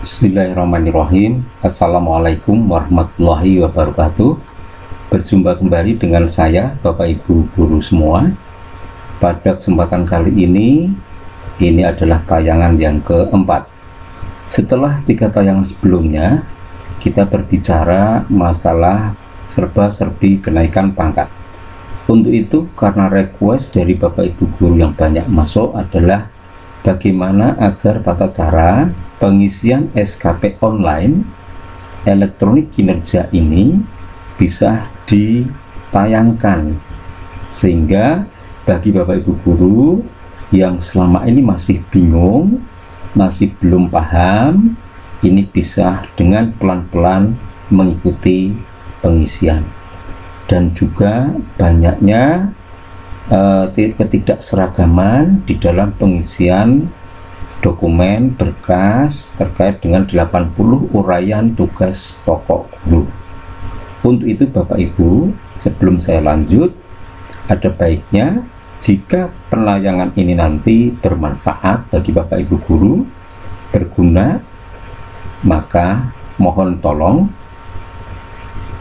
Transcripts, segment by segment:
Bismillahirrahmanirrahim. Assalamualaikum warahmatullahi wabarakatuh. Berjumpa kembali dengan saya, Bapak Ibu guru semua. Pada kesempatan kali ini adalah tayangan yang keempat. Setelah 3 tayangan sebelumnya, kita berbicara masalah serba-serbi kenaikan pangkat. Untuk itu, karena request dari Bapak Ibu guru yang banyak masuk adalah bagaimana agar tata cara pengisian SKP online elektronik kinerja ini bisa ditayangkan, sehingga bagi Bapak Ibu guru yang selama ini masih bingung, masih belum paham, ini bisa dengan pelan-pelan mengikuti pengisian. Dan juga banyaknya ketidakseragaman di dalam pengisian dokumen berkas terkait dengan 80 uraian tugas pokok guru. Untuk itu Bapak Ibu, sebelum saya lanjut, ada baiknya jika penayangan ini nanti bermanfaat bagi Bapak Ibu guru, berguna, maka mohon tolong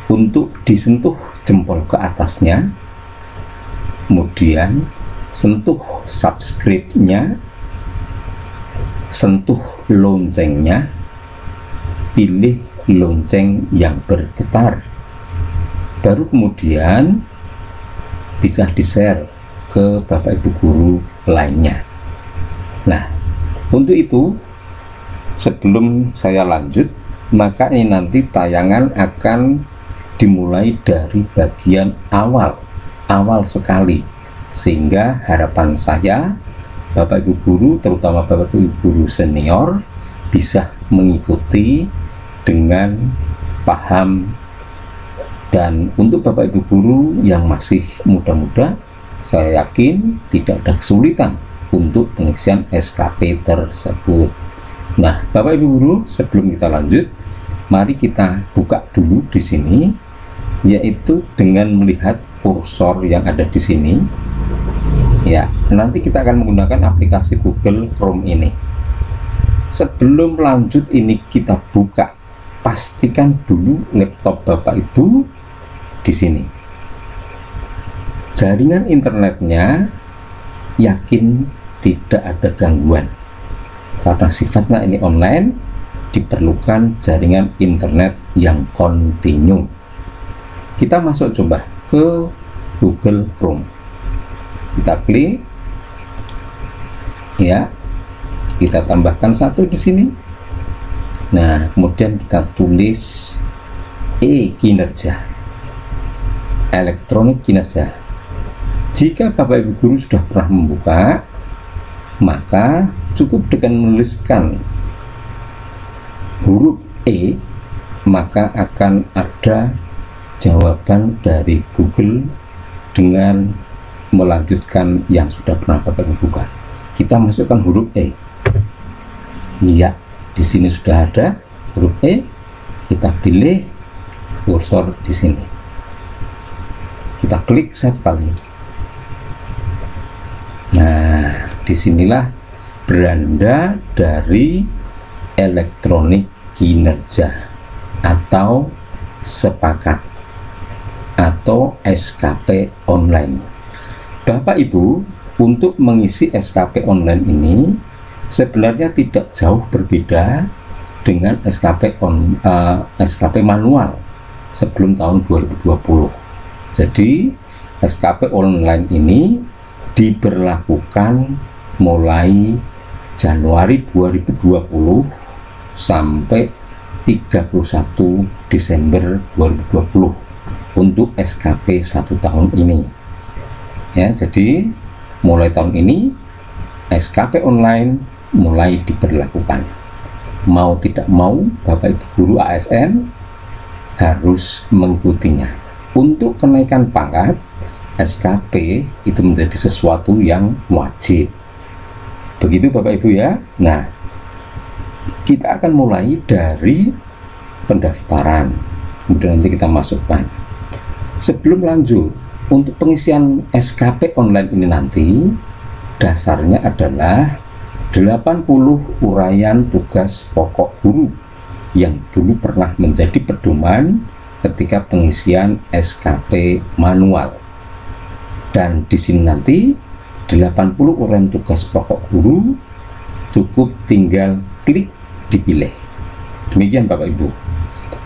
untuk disentuh jempol ke atasnya, kemudian sentuh subscribe-nya, sentuh loncengnya, pilih lonceng yang bergetar, baru kemudian bisa di-share ke Bapak Ibu guru lainnya. Nah, untuk itu sebelum saya lanjut, maka ini nanti tayangan akan dimulai dari bagian awal sekali, sehingga harapan saya Bapak Ibu guru, terutama Bapak Ibu guru senior, bisa mengikuti dengan paham. Dan untuk Bapak Ibu guru yang masih muda-muda, saya yakin tidak ada kesulitan untuk pengisian SKP tersebut. Nah, Bapak Ibu guru, sebelum kita lanjut, mari kita buka dulu di sini, yaitu dengan melihat kursor yang ada di sini. Ya, nanti kita akan menggunakan aplikasi Google Chrome ini. Sebelum lanjut ini kita buka, pastikan dulu laptop Bapak Ibu di sini. Jaringan internetnya yakin tidak ada gangguan. Karena sifatnya ini online, diperlukan jaringan internet yang kontinu. Kita masuk coba ke Google Chrome. Kita klik, ya, kita tambahkan 1 di sini. Nah, kemudian kita tulis kinerja, elektronik kinerja. Jika Bapak Ibu guru sudah pernah membuka, maka cukup dengan menuliskan huruf E, maka akan ada jawaban dari Google dengan melanjutkan yang sudah pernah Bapak Ibu buka. Kita masukkan huruf E. Iya, di sini sudah ada huruf E. Kita pilih kursor di sini. Kita klik 1 kali. Nah, disinilah beranda dari elektronik kinerja atau sepakat atau SKP online. Bapak Ibu, untuk mengisi SKP online ini sebenarnya tidak jauh berbeda dengan SKP manual sebelum tahun 2020. Jadi SKP online ini diberlakukan mulai Januari 2020 sampai 31 Desember 2020 untuk SKP 1 tahun ini. Ya, jadi mulai tahun ini SKP online mulai diberlakukan. Mau tidak mau Bapak Ibu guru ASN harus mengikutinya. Untuk kenaikan pangkat, SKP itu menjadi sesuatu yang wajib. Begitu Bapak Ibu ya. Nah, kita akan mulai dari pendaftaran, kemudian nanti kita masukkan. Sebelum lanjut, untuk pengisian SKP online ini nanti dasarnya adalah 80 uraian tugas pokok guru yang dulu pernah menjadi pedoman ketika pengisian SKP manual. Dan di sini nanti 80 uraian tugas pokok guru cukup tinggal klik dipilih. Demikian Bapak Ibu.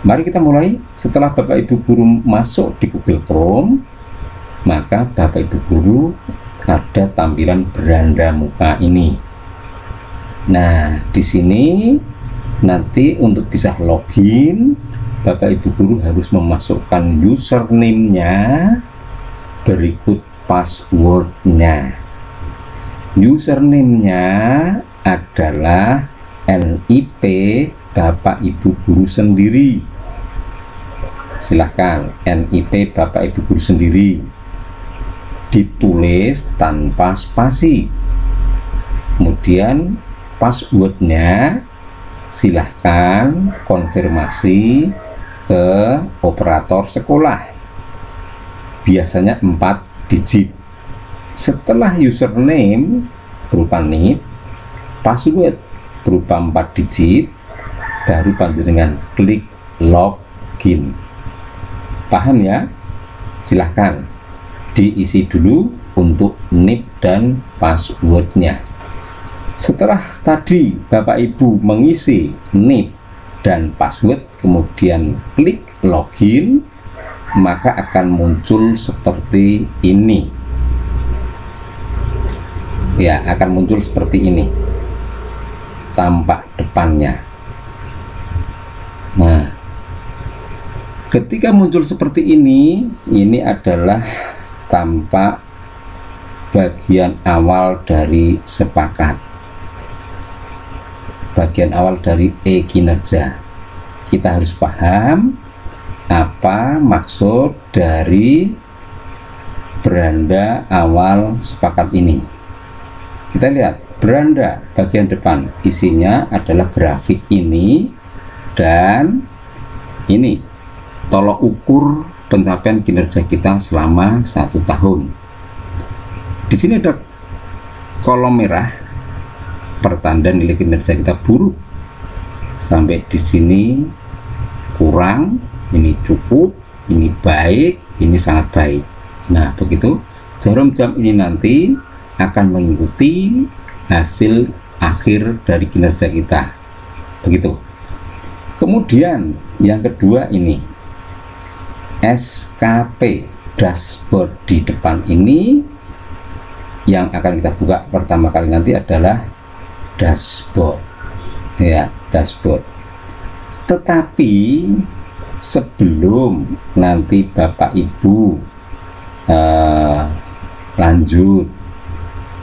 Mari kita mulai. Setelah Bapak Ibu guru masuk di Google Chrome, maka Bapak Ibu guru ada tampilan beranda muka ini. Nah, di sini nanti untuk bisa login, Bapak Ibu guru harus memasukkan username-nya berikut password-nya. Username-nya adalah NIP Bapak Ibu guru sendiri. Silahkan NIP Bapak Ibu guru sendiri, ditulis tanpa spasi. Kemudian passwordnya silahkan konfirmasi ke operator sekolah, biasanya 4 digit. Setelah username berupa NIP, password berupa 4 digit, baru panjenengan klik login. Paham ya? Silahkan diisi dulu untuk NIP dan passwordnya. Setelah tadi Bapak Ibu mengisi NIP dan password, kemudian klik login, maka akan muncul seperti ini. Ya, akan muncul seperti ini tampak depannya. Nah, ketika muncul seperti ini adalah tampak bagian awal dari sepakat, bagian awal dari e-kinerja. Kita harus paham apa maksud dari beranda awal sepakat ini. Kita lihat beranda bagian depan, isinya adalah grafik ini dan ini tolok ukur pencapaian kinerja kita selama 1 tahun. Di sini ada kolom merah, pertanda nilai kinerja kita buruk. Sampai di sini kurang, ini cukup, ini baik, ini sangat baik. Nah, begitu jarum jam ini nanti akan mengikuti hasil akhir dari kinerja kita. Begitu. Kemudian yang kedua ini SKP dashboard. Di depan ini yang akan kita buka pertama kali nanti adalah dashboard. Ya, dashboard. Tetapi sebelum nanti Bapak Ibu lanjut,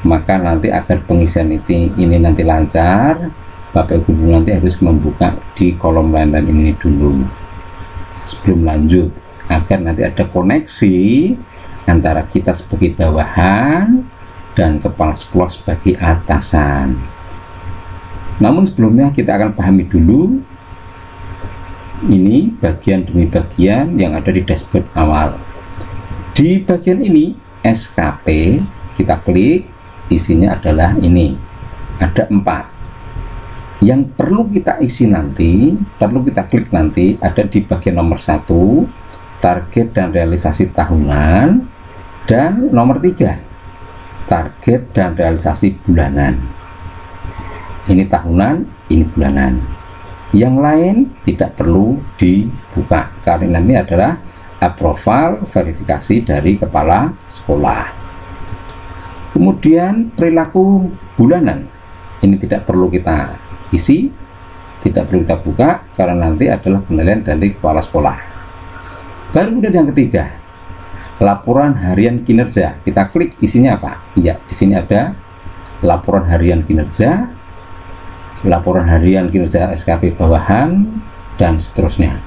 maka nanti agar pengisian ini nanti lancar, Bapak Ibu nanti harus membuka di kolom layanan ini dulu sebelum lanjut, agar nanti ada koneksi antara kita sebagai bawahan dan kepala sekolah sebagai atasan. Namun sebelumnya kita akan pahami dulu ini bagian demi bagian yang ada di dashboard awal. Di bagian ini SKP, kita klik, isinya adalah ini, ada 4 yang perlu kita isi nanti, perlu kita klik nanti. Ada di bagian nomor 1 target dan realisasi tahunan, dan nomor 3 target dan realisasi bulanan. Ini tahunan, ini bulanan. Yang lain tidak perlu dibuka karena ini adalah approval verifikasi dari kepala sekolah. Kemudian perilaku bulanan ini tidak perlu kita isi, tidak perlu kita buka karena nanti adalah penilaian dari kepala sekolah. Baru kemudian yang ketiga, laporan harian kinerja. Kita klik, isinya apa? Ya, di sini ada laporan harian kinerja, laporan harian kinerja SKP bawahan, dan seterusnya.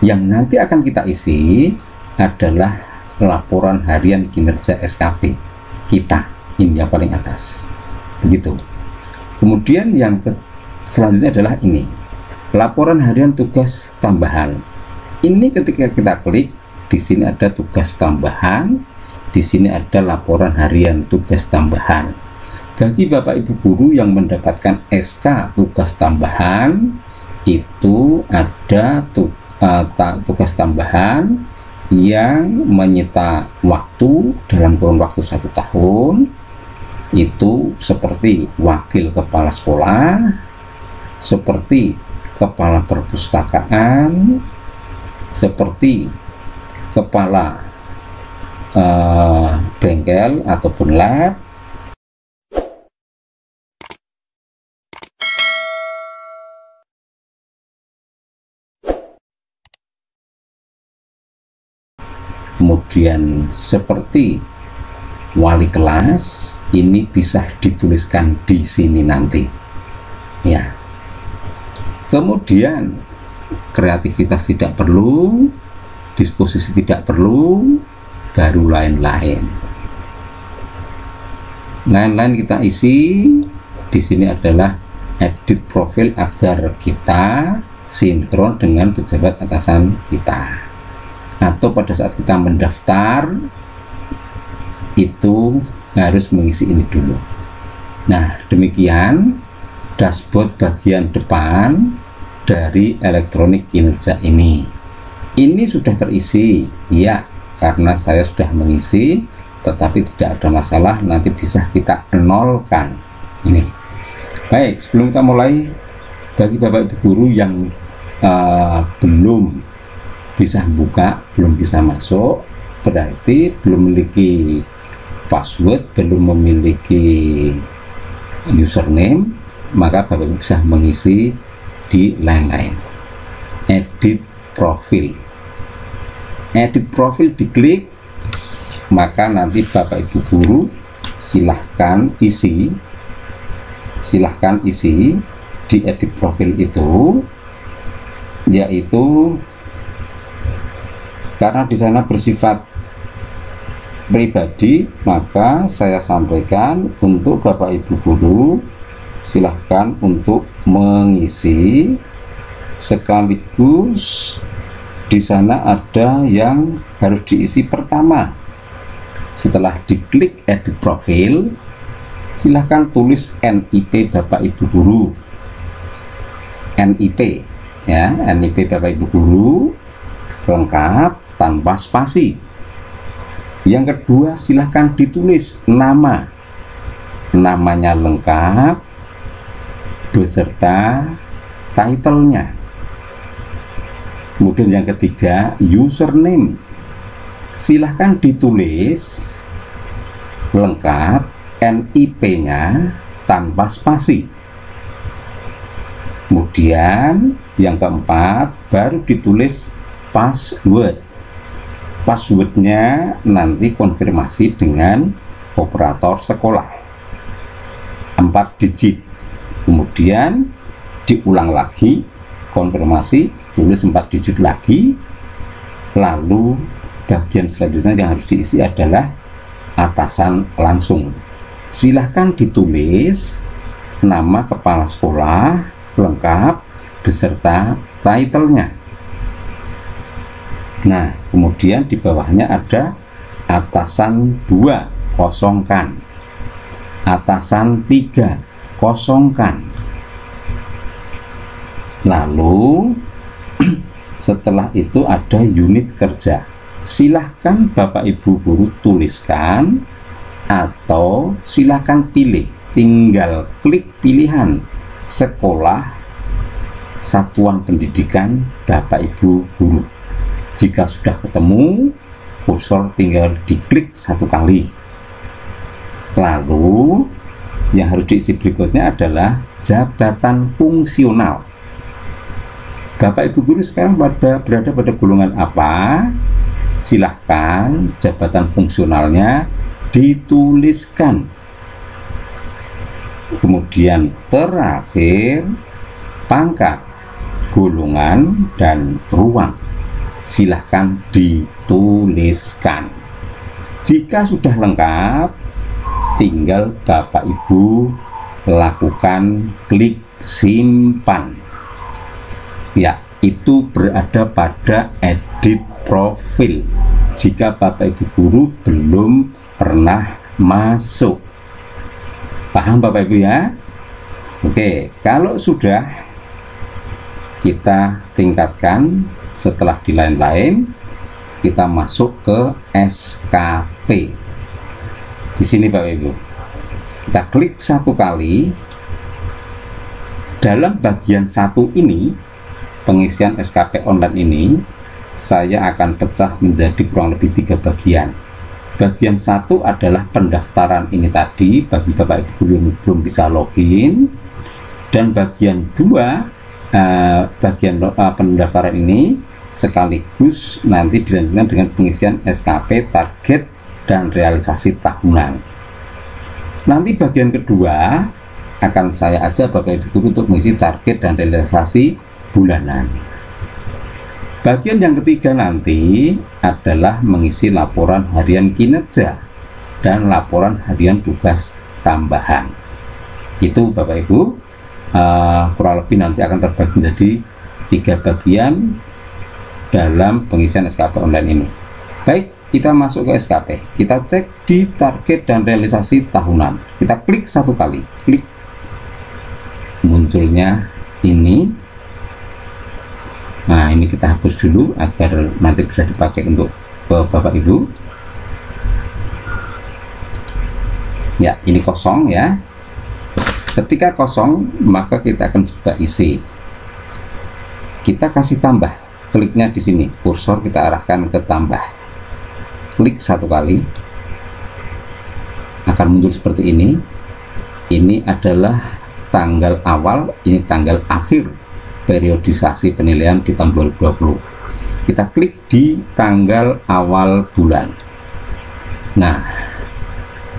Yang nanti akan kita isi adalah laporan harian kinerja SKP kita, ini yang paling atas. Begitu. Kemudian yang selanjutnya adalah ini, laporan harian tugas tambahan. Ini ketika kita klik, di sini ada tugas tambahan, di sini ada laporan harian tugas tambahan. Bagi Bapak Ibu guru yang mendapatkan SK tugas tambahan, itu ada tugas tambahan yang menyita waktu dalam kurun waktu 1 tahun, itu seperti wakil kepala sekolah, seperti kepala perpustakaan, seperti kepala bengkel ataupun lab, kemudian seperti wali kelas. Ini bisa dituliskan di sini nanti ya. Kemudian kreativitas tidak perlu, disposisi tidak perlu, baru lain-lain kita isi. Di sini adalah edit profil agar kita sinkron dengan pejabat atasan kita, atau pada saat kita mendaftar itu harus mengisi ini dulu. Nah, demikian dashboard bagian depan dari elektronik kinerja ini. Ini sudah terisi ya, karena saya sudah mengisi, tetapi tidak ada masalah, nanti bisa kita nolkan ini. Baik, sebelum kita mulai, bagi Bapak Ibu guru yang belum bisa buka, belum bisa masuk, berarti belum memiliki password, belum memiliki username, maka Bapak Ibu bisa mengisi di lain-lain. Edit profil, diklik, maka nanti Bapak Ibu guru silahkan isi di edit profil itu, yaitu karena di sana bersifat pribadi, maka saya sampaikan untuk Bapak Ibu guru silahkan untuk mengisi, sekaligus di sana ada yang harus diisi pertama. Setelah diklik edit profil, silahkan tulis NIP Bapak Ibu guru, NIP ya, NIP Bapak Ibu guru lengkap tanpa spasi. Yang kedua, silahkan ditulis namanya lengkap beserta title-nya. Kemudian yang ketiga, username, silahkan ditulis lengkap NIP-nya tanpa spasi. Kemudian yang keempat, baru ditulis passwordnya nanti konfirmasi dengan operator sekolah 4 digit. Kemudian diulang lagi konfirmasi, tulis 4 digit lagi. Lalu bagian selanjutnya yang harus diisi adalah atasan langsung. Silahkan ditulis nama kepala sekolah lengkap beserta title-nya. Nah, kemudian di bawahnya ada atasan 2, kosongkan. Atasan 3, kosongkan. Lalu setelah itu ada unit kerja. Silahkan Bapak Ibu guru tuliskan, atau silahkan pilih, tinggal klik pilihan sekolah satuan pendidikan Bapak Ibu guru. Jika sudah ketemu, kursor tinggal diklik 1 kali. Lalu yang harus diisi berikutnya adalah jabatan fungsional. Bapak Ibu guru sekarang berada pada golongan apa? Silahkan jabatan fungsionalnya dituliskan. Kemudian terakhir, pangkat, golongan, dan ruang silahkan dituliskan. Jika sudah lengkap, tinggal Bapak Ibu lakukan klik simpan. Ya, itu berada pada edit profil. Jika Bapak Ibu guru belum pernah masuk, Paham Bapak Ibu ya? Oke, kalau sudah kita tingkatkan, setelah di lain-lain kita masuk ke SKP. Di sini Bapak Ibu, kita klik satu kali. Dalam bagian satu ini, pengisian SKP online ini, saya akan pecah menjadi kurang lebih 3 bagian. Bagian satu adalah pendaftaran ini tadi bagi Bapak Ibu guru yang belum bisa login, dan bagian dua pendaftaran ini sekaligus nanti dilanjutkan dengan pengisian SKP target dan realisasi tahunan. Nanti bagian kedua akan saya ajak Bapak Ibu guru untuk mengisi target dan realisasi bulanan. Bagian yang ketiga nanti adalah mengisi laporan harian kinerja dan laporan harian tugas tambahan. Itu Bapak Ibu kurang lebih nanti akan terbagi menjadi 3 bagian dalam pengisian SKP online ini. Baik, kita masuk ke SKP. Kita cek di target dan realisasi tahunan. Kita klik satu kali, klik, munculnya ini. Nah, ini kita hapus dulu agar nanti bisa dipakai untuk Bapak Ibu. Ya, ini kosong ya. Ketika kosong, maka kita akan coba isi. Kita kasih tambah, kliknya di sini, kursor kita arahkan ke tambah. Klik satu kali, akan muncul seperti ini. Ini adalah tanggal awal, ini tanggal akhir periodisasi penilaian di tahun 2020. Kita klik di tanggal awal bulan. Nah,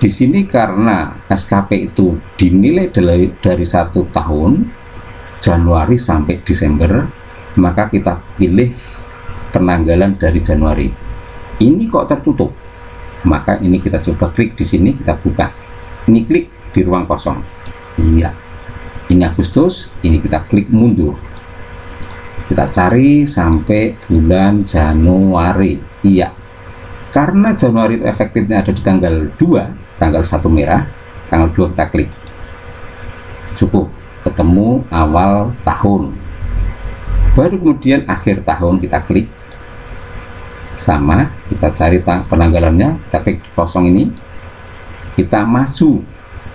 di sini karena SKP itu dinilai dari 1 tahun, Januari sampai Desember, maka kita pilih penanggalan dari Januari. Ini kok tertutup, maka ini kita coba klik di sini, kita buka. Ini klik di ruang kosong. Iya, ini Agustus, ini kita klik mundur. Kita cari sampai bulan Januari. Iya, karena Januari itu efektifnya ada di tanggal 2, tanggal 1 merah, tanggal 2 kita klik. Cukup, ketemu awal tahun. Baru kemudian akhir tahun kita klik. Sama, kita cari penanggalannya, kita klik kosong ini. Kita maju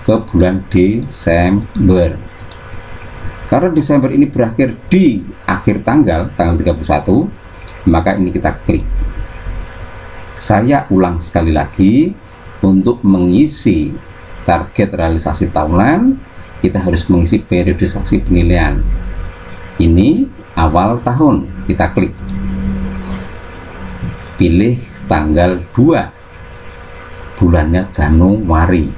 ke bulan Desember. Karena Desember ini berakhir di akhir tanggal 31, maka ini kita klik. Saya ulang sekali lagi, untuk mengisi target realisasi tahunan, kita harus mengisi periodisasi penilaian. Ini awal tahun, kita klik. Pilih tanggal 2, bulannya Januari.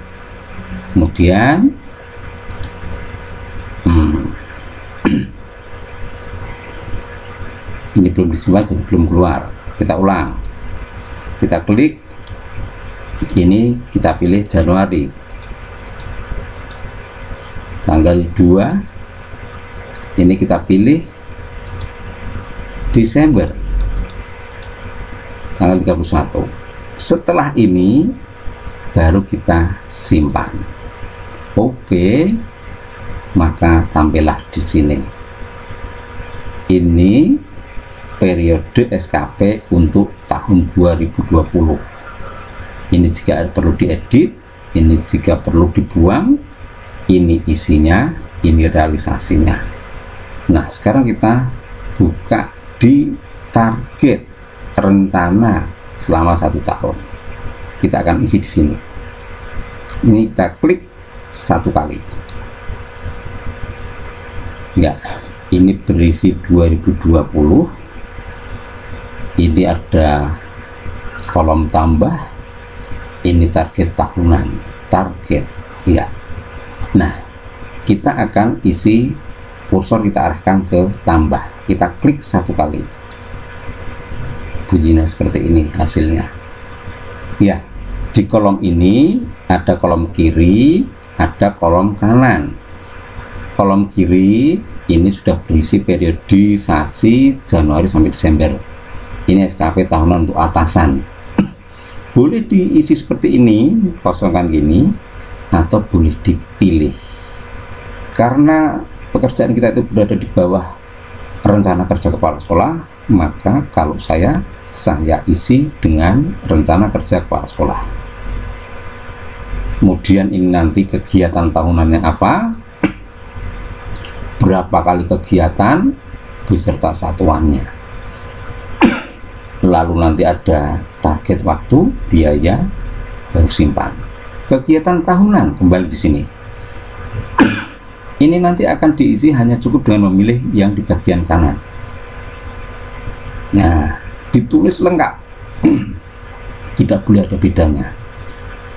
Kemudian ini belum disimpan, jadi belum keluar. Kita ulang, kita klik, ini kita pilih Januari, tanggal 2, ini kita pilih Desember, tanggal 31. Setelah ini baru kita simpan. Oke, maka tampillah di sini. Ini periode SKP untuk tahun 2020. Ini jika perlu diedit, ini jika perlu dibuang, ini isinya, ini realisasinya. Nah, sekarang kita buka di target rencana selama 1 tahun. Kita akan isi di sini. Ini kita klik 1 kali. Enggak, ini berisi 2020. Ini ada kolom tambah, ini target tahunan, target, ya. Nah, kita akan isi, kursor kita arahkan ke tambah, kita klik 1 kali, bunyinya seperti ini hasilnya. Ya, di kolom ini ada kolom kiri, ada kolom kanan. Kolom kiri ini sudah berisi periodisasi Januari sampai Desember. Ini SKP tahunan untuk atasan. Boleh diisi seperti ini, kosongkan gini. atau boleh dipilih. Karena pekerjaan kita itu berada di bawah rencana kerja kepala sekolah, maka kalau saya isi dengan rencana kerja kepala sekolah. Kemudian ini nanti kegiatan tahunannya apa, berapa kali kegiatan beserta satuannya, lalu nanti ada target waktu, biaya, baru simpan. Kegiatan tahunan kembali di sini. Ini nanti akan diisi hanya cukup dengan memilih yang di bagian kanan. Nah, ditulis lengkap. Tidak boleh ada bedanya.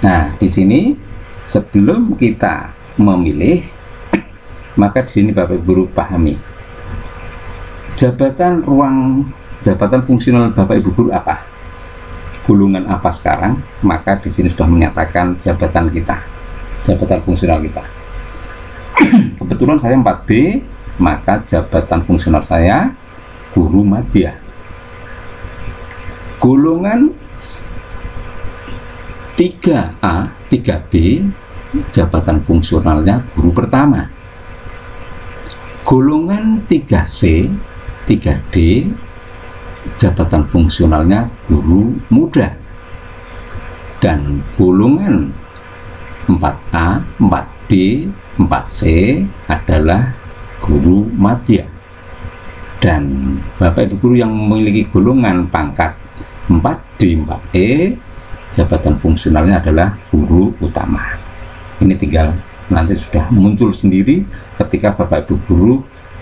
Nah, di sini sebelum kita memilih, maka di sini Bapak Ibu guru pahami. Jabatan fungsional Bapak Ibu guru apa? Golongan apa sekarang? Maka di sini sudah menyatakan jabatan kita, jabatan fungsional kita. Kebetulan saya 4B, maka jabatan fungsional saya guru madya. Golongan 3A, 3B, jabatan fungsionalnya guru pertama. Golongan 3C, 3D, jabatan fungsionalnya guru muda. Dan golongan 4A, 4B, 4C adalah guru madya. Dan Bapak Ibu guru yang memiliki golongan pangkat 4D, 4E, jabatan fungsionalnya adalah guru utama. Ini tinggal nanti sudah muncul sendiri ketika Bapak Ibu guru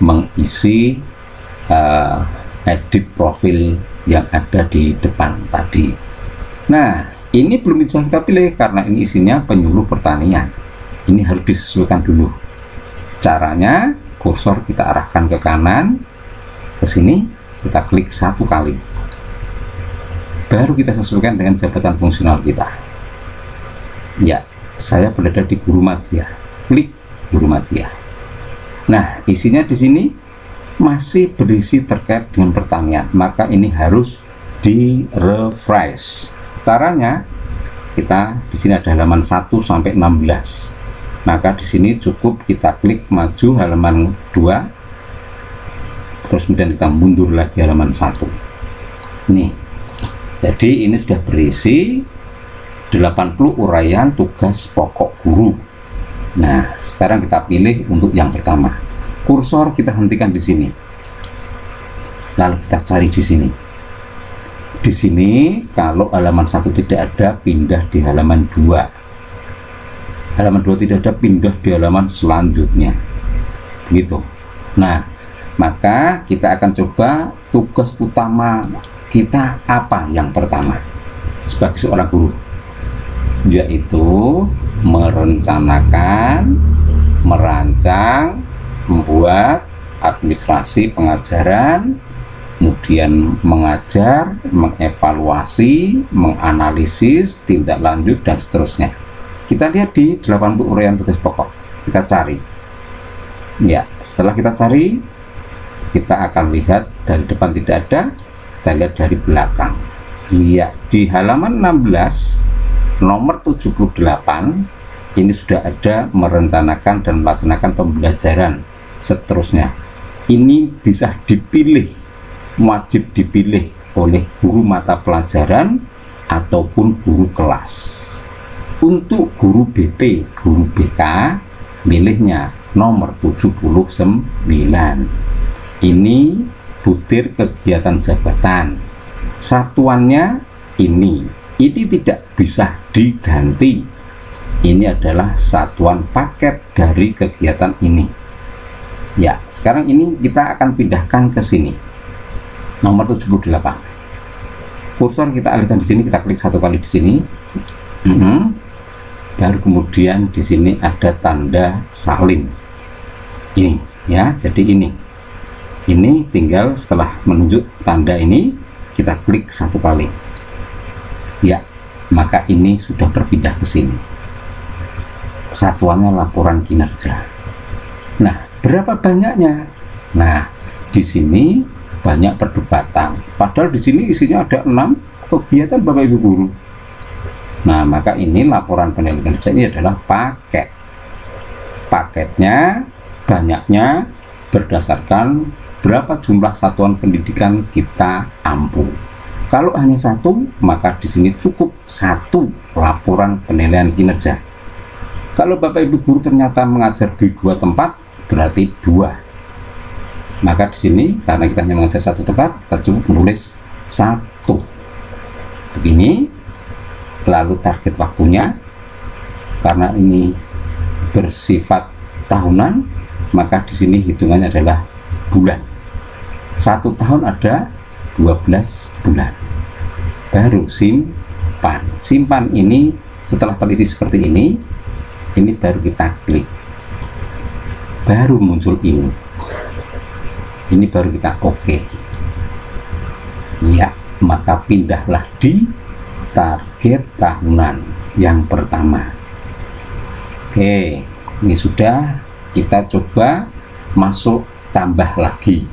mengisi edit profil yang ada di depan tadi. Nah, ini belum bisa kita pilih karena ini isinya penyuluh pertanian. Ini harus disesuaikan dulu. Caranya, kursor kita arahkan ke kanan, ke sini, kita klik 1 kali. Baru kita sesuaikan dengan jabatan fungsional kita. Ya, saya berada di guru madya. Klik guru madya. Nah, isinya di sini masih berisi terkait dengan pertanian, maka ini harus di-refresh. Caranya, kita di sini ada halaman 1 sampai 16. Maka di sini cukup kita klik maju halaman 2, terus kemudian kita mundur lagi halaman 1. Nih, jadi ini sudah berisi 80 uraian tugas pokok guru. Nah, sekarang kita pilih untuk yang pertama. Kursor kita hentikan di sini. Lalu kita cari di sini. Di sini kalau halaman 1 tidak ada, pindah di halaman 2. Halaman 2 tidak ada, pindah di halaman selanjutnya. Begitu. Nah, maka kita akan coba tugas utama kita apa yang pertama sebagai seorang guru, yaitu merencanakan, merancang, membuat administrasi pengajaran, kemudian mengajar, mengevaluasi, menganalisis, tindak lanjut, dan seterusnya. Kita lihat di 80 uraian tugas pokok, kita cari. Ya, setelah kita cari, kita akan lihat dari depan tidak ada, kita lihat dari belakang. Iya, di halaman 16 nomor 78 ini sudah ada merencanakan dan melaksanakan pembelajaran seterusnya. Ini bisa dipilih, wajib dipilih oleh guru mata pelajaran ataupun guru kelas. Untuk guru BP, guru BK, milihnya nomor 79. Ini butir kegiatan jabatan. Satuannya ini tidak bisa diganti. Ini adalah satuan paket dari kegiatan ini. Ya, sekarang ini kita akan pindahkan ke sini. Nomor 78. Kursor kita alihkan di sini, kita klik 1 kali di sini. Baru kemudian di sini ada tanda salin. Ini ya, jadi ini tinggal setelah menunjuk tanda ini kita klik 1 kali. Ya, maka ini sudah berpindah ke sini. Satuannya laporan kinerja. Nah, berapa banyaknya? Nah, di sini banyak perdebatan. Padahal di sini isinya ada 6 kegiatan Bapak Ibu guru. Nah, maka ini laporan penilaian kinerja ini adalah paket. Paketnya banyaknya berdasarkan berapa jumlah satuan pendidikan kita ampu. Kalau hanya satu, maka di sini cukup satu laporan penilaian kinerja. Kalau Bapak Ibu guru ternyata mengajar di 2 tempat, berarti 2. Maka di sini karena kita hanya mengajar 1 tempat, kita cukup menulis 1. Begini. Lalu target waktunya, karena ini bersifat tahunan, maka di sini hitungannya adalah bulan. 1 tahun ada 12 bulan. Baru simpan. Simpan ini setelah terisi seperti ini baru kita klik. Baru muncul ini. Ini baru kita oke. Ya, maka pindahlah di target tahunan yang pertama. Oke, ini sudah. Kita coba masuk tambah lagi.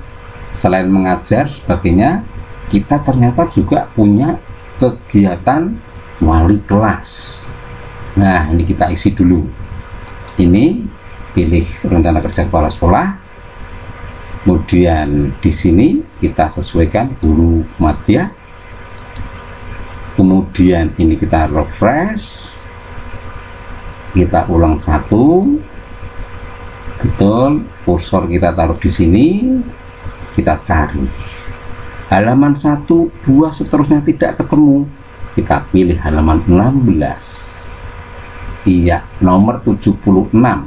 Selain mengajar sebagainya, kita ternyata juga punya kegiatan wali kelas. Nah, ini kita isi dulu. Ini pilih rencana kerja kepala sekolah. Kemudian di sini kita sesuaikan guru madya. Kemudian ini kita refresh. Kita ulang 1. Betul, kursor kita taruh di sini, kita cari halaman 1, 2 seterusnya tidak ketemu, kita pilih halaman 16. Iya, nomor 76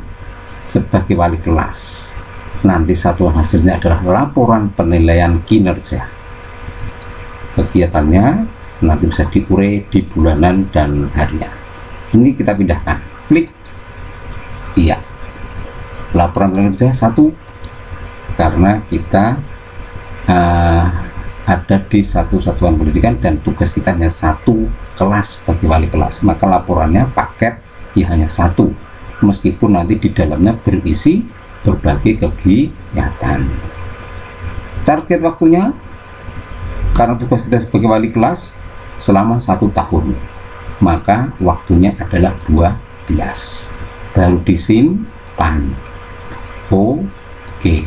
sebagai wali kelas. Nanti satuan hasilnya adalah laporan penilaian kinerja. Kegiatannya nanti bisa diurai di bulanan dan harian. Ini kita pindahkan, klik. Iya, laporan kinerja 1, karena kita ada di 1 satuan pendidikan dan tugas kita hanya 1 kelas bagi wali kelas, maka laporannya paket ya hanya 1, meskipun nanti di dalamnya berisi berbagai kegiatan. Target waktunya, karena tugas kita sebagai wali kelas selama 1 tahun, maka waktunya adalah 12. Baru disimpan. Oke,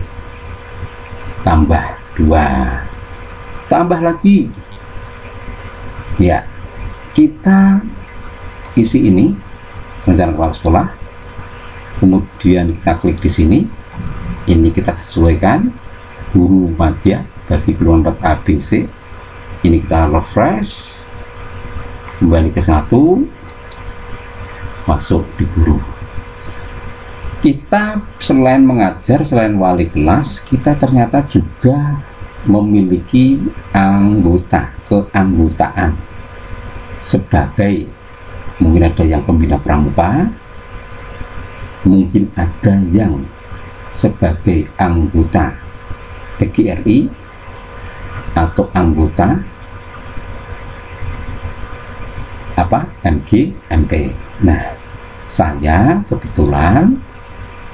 tambah 2, tambah lagi. Ya, kita isi ini rencana kepala sekolah, kemudian kita klik di sini. Ini kita sesuaikan guru madya bagi golongan 4 ABC. Ini kita refresh, kembali ke 1, masuk di guru. Kita selain mengajar, selain wali kelas, kita ternyata juga memiliki keanggotaan sebagai, mungkin ada yang pembina pramuka, mungkin ada yang sebagai anggota PGRI atau anggota MGMP. Nah, saya kebetulan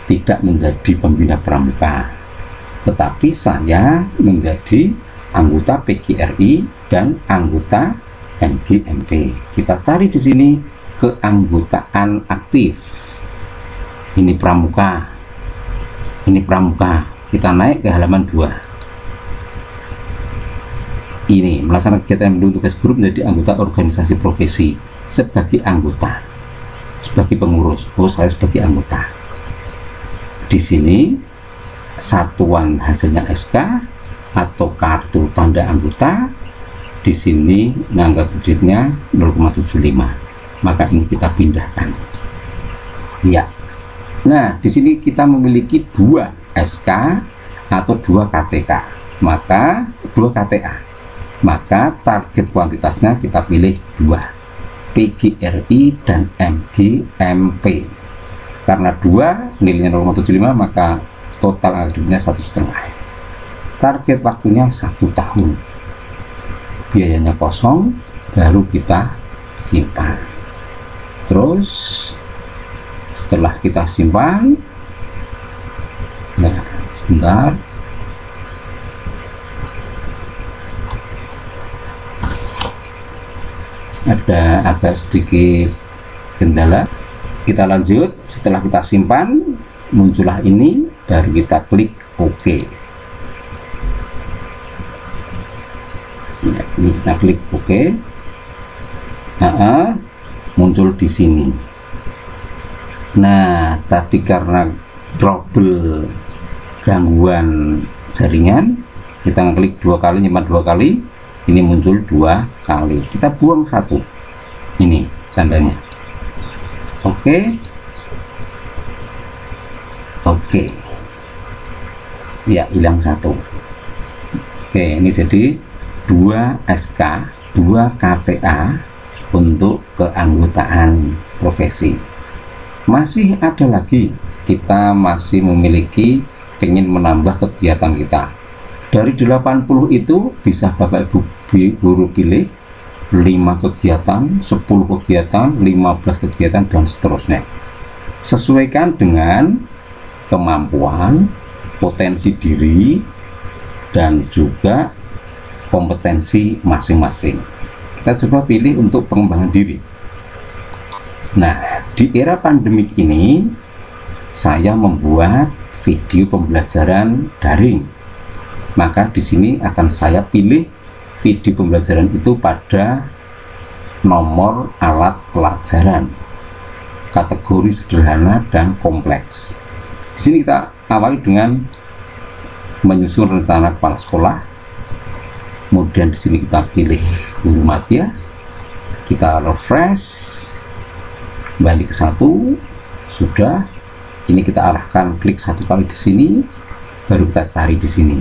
tidak menjadi pembina pramuka, tetapi saya menjadi anggota PGRI dan anggota MGMP. Kita cari di sini keanggotaan aktif. Ini pramuka. Ini pramuka. Kita naik ke halaman 2. Ini melaksanakan kegiatan mendukung tugas guru menjadi anggota organisasi profesi sebagai anggota, sebagai pengurus. Oh, saya sebagai anggota. Di sini satuan hasilnya SK atau kartu tanda anggota. Di sini angka kreditnya 0,75. Maka ini kita pindahkan. Iya. Nah, di sini kita memiliki 2 SK atau 2 KTK. Maka 2 KTA. Maka target kuantitasnya kita pilih 2. PGRI dan MGMP. Karena 2 nilainya 0,75, maka total akhirnya 1,5. Target waktunya 1 tahun. Biayanya kosong, baru kita simpan. Terus setelah kita simpan, nah sebentar, ada agak sedikit kendala. Kita lanjut. Setelah kita simpan, muncullah ini, baru kita klik OK. Ya, ini kita klik OK. Muncul di sini. Nah, tadi karena trouble gangguan jaringan, kita ngeklik 2 kali, nyimpan 2 kali, ini muncul 2 kali. Kita buang 1. Ini tandanya. Oke. Oke. Ya, hilang 1. Oke, ini jadi 2 SK, 2 KTA untuk keanggotaan profesi. Masih ada lagi, kita masih memiliki ingin menambah kegiatan kita. Dari 80 itu bisa Bapak Ibu guru pilih 5 kegiatan, 10 kegiatan, 15 kegiatan, dan seterusnya. Sesuaikan dengan kemampuan, potensi diri, dan juga kompetensi masing-masing. Kita coba pilih untuk pengembangan diri. Nah, di era pandemik ini saya membuat video pembelajaran daring. Maka di sini akan saya pilih video pembelajaran itu pada nomor alat pelajaran, kategori sederhana dan kompleks. Di sini kita awali dengan menyusun rencana kepala sekolah. Kemudian di sini kita pilih guru madya, kita refresh, balik ke 1, sudah. Ini kita arahkan, klik 1 kali di sini, baru kita cari di sini,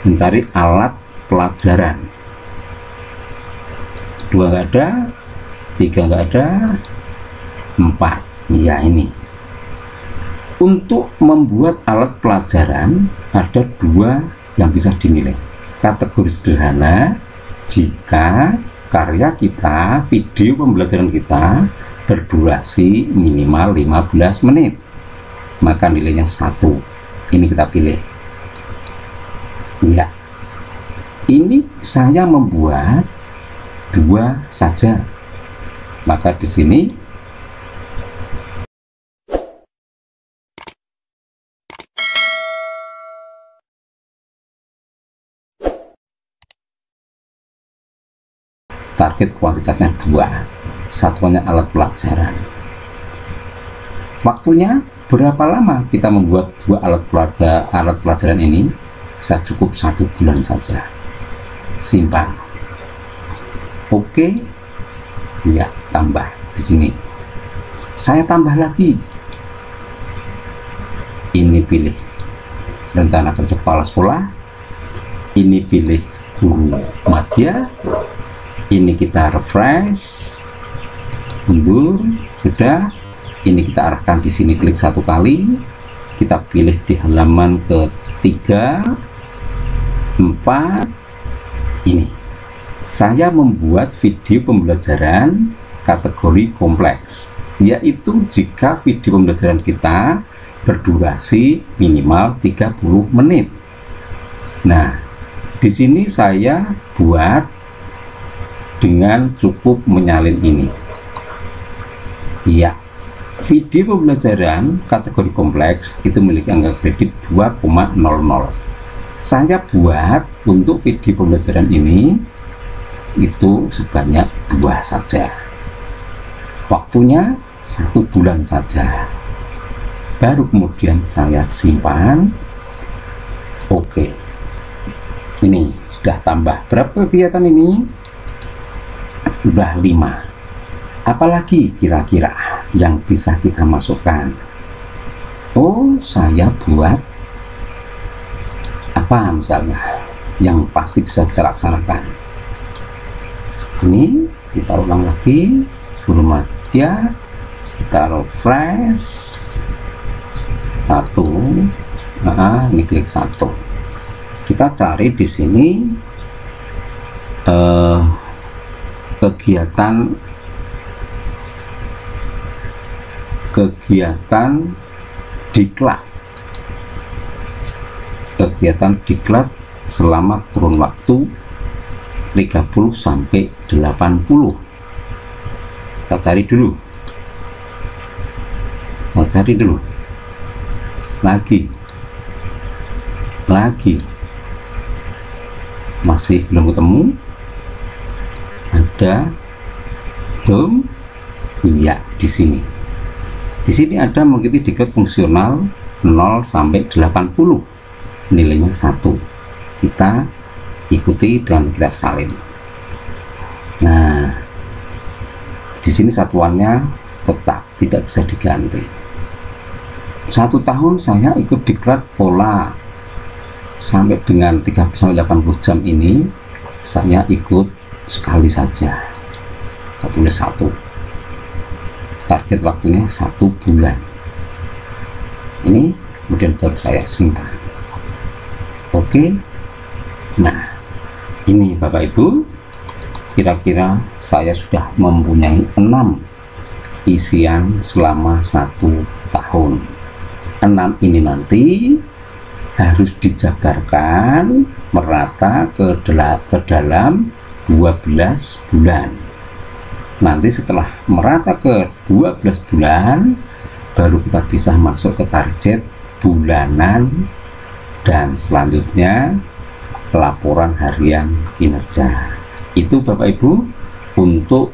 mencari alat pelajaran. 2 nggak ada, 3 nggak ada, 4. Ya, ini. Untuk membuat alat pelajaran ada 2 yang bisa dinilai. Kategori sederhana, jika karya kita, video pembelajaran kita berdurasi minimal 15 menit, maka nilainya 1. Ini kita pilih. Ya, ini saya membuat 2 saja, maka di sini target kuantitasnya 2, satuannya alat pelajaran. Waktunya berapa lama kita membuat 2 alat pelajaran ini? Saya cukup 1 bulan saja. Simpan. Oke. Ya, tambah di sini. Saya tambah lagi. Ini pilih rencana kerja kepala sekolah. Ini pilih guru madya. Ini kita refresh, mundur, sudah. Ini kita arahkan di sini, klik 1 kali, kita pilih di halaman ke-3, 4. Ini saya membuat video pembelajaran kategori kompleks, yaitu jika video pembelajaran kita berdurasi minimal 30 menit. Nah, di sini saya buat dengan cukup menyalin ini. Ya, video pembelajaran kategori kompleks itu memiliki angka kredit 2,00. Saya buat untuk video pembelajaran ini itu sebanyak 2 saja. Waktunya 1 bulan saja. Baru kemudian saya simpan. Oke. Ini sudah tambah berapa kegiatan ini? Sudah 5. Apalagi kira-kira yang bisa kita masukkan? Oh, saya buat apa misalnya yang pasti bisa kita laksanakan. Ini kita ulang lagi, guru madya, kita refresh 1. Ini klik 1. Kita cari di sini kegiatan diklat selama kurun waktu 30 sampai 80. Kita cari dulu. Lagi. Masih belum ketemu. Ada belum? Iya, di sini. Di sini ada mengikuti diklat fungsional 0 sampai 80. Nilainya 1. Kita ikuti dan kita salin. Nah, di sini satuannya tetap tidak bisa diganti. 1 tahun saya ikut diklat pola sampai dengan 30-80 jam ini, saya ikut sekali saja. Kita tulis 1. Target waktunya 1 bulan. Ini kemudian baru saya simpan. Oke. Nah, ini Bapak Ibu, kira-kira saya sudah mempunyai 6 isian selama 1 tahun. 6 ini nanti harus dijabarkan merata ke dalam 12 bulan. Nanti setelah merata ke 12 bulan, baru kita bisa masuk ke target bulanan dan selanjutnya laporan harian kinerja. Itu Bapak Ibu untuk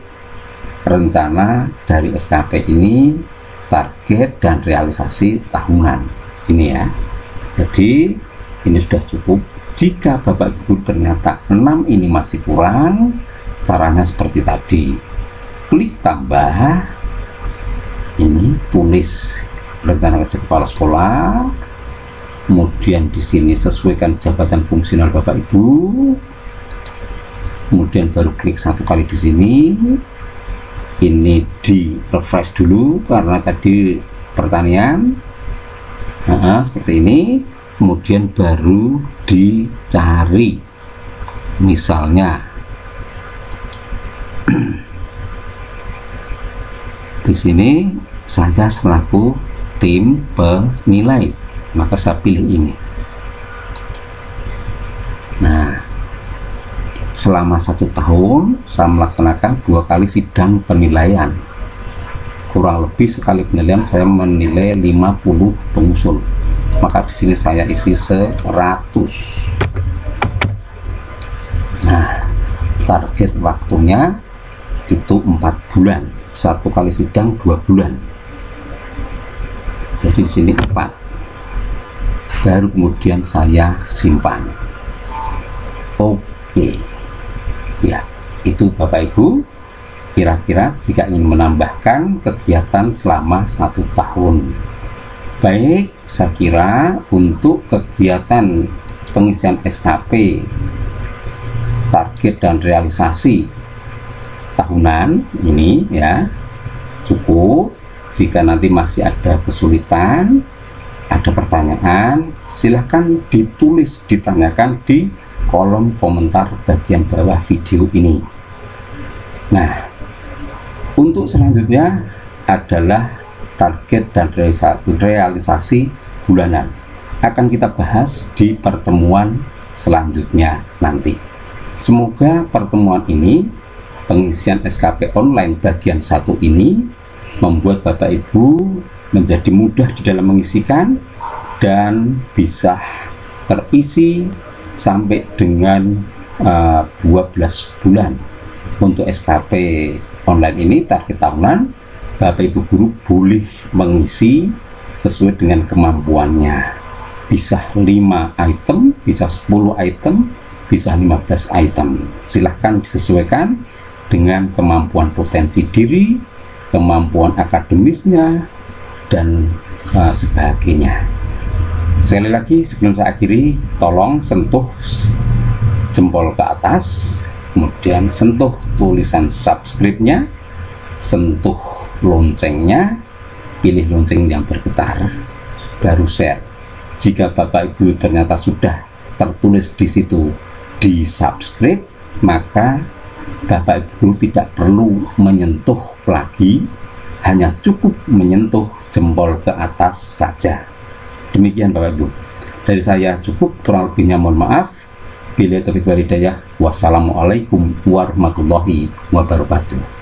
rencana dari SKP ini, target dan realisasi tahunan ini ya. Jadi ini sudah cukup. Jika Bapak Ibu ternyata 6 ini masih kurang, caranya seperti tadi. Klik tambah, ini tulis rencana kerja kepala sekolah, kemudian di sini sesuaikan jabatan fungsional Bapak Ibu, kemudian baru klik 1 kali di sini. Ini di refresh dulu karena tadi pertanian. Seperti ini, kemudian baru dicari, misalnya di sini saya selaku tim penilai, maka saya pilih ini. Nah, selama 1 tahun saya melaksanakan 2 kali sidang penilaian. Kurang lebih sekali penilaian saya menilai 50 pengusul. Maka di sini saya isi 100. Nah, target waktunya itu 4 bulan. 1 kali sidang 2 bulan. Jadi di sini 4. Baru kemudian saya simpan. Oke. Ya, itu Bapak Ibu. Kira-kira jika ingin menambahkan kegiatan selama 1 tahun. Baik, saya kira untuk kegiatan pengisian SKP target dan realisasi tahunan ini ya cukup. Jika nanti masih ada kesulitan, ada pertanyaan, silahkan ditulis, ditanyakan di kolom komentar bagian bawah video ini. Nah, untuk selanjutnya adalah target dan realisasi bulanan. Akan kita bahas di pertemuan selanjutnya nanti. Semoga pertemuan ini, pengisian SKP online bagian 1 ini, membuat Bapak Ibu menjadi mudah di dalam mengisikan dan bisa terisi sampai dengan 12 bulan. Untuk SKP online ini target tahunan, Bapak Ibu guru boleh mengisi sesuai dengan kemampuannya. Bisa 5 item, bisa 10 item, bisa 15 item. Silahkan disesuaikan dengan kemampuan potensi diri, kemampuan akademisnya, dan sebagainya. Sekali lagi sebelum saya akhiri, tolong sentuh jempol ke atas, kemudian sentuh tulisan subscribe-nya, sentuh loncengnya, pilih lonceng yang bergetar, baru share. Jika Bapak Ibu ternyata sudah tertulis di situ di subscribe, maka Bapak Ibu tidak perlu menyentuh lagi, hanya cukup menyentuh jempol ke atas saja. Demikian Bapak Ibu, dari saya cukup, kurang lebihnya mohon maaf. Bila taufiq wal hidayah, wassalamualaikum warahmatullahi wabarakatuh.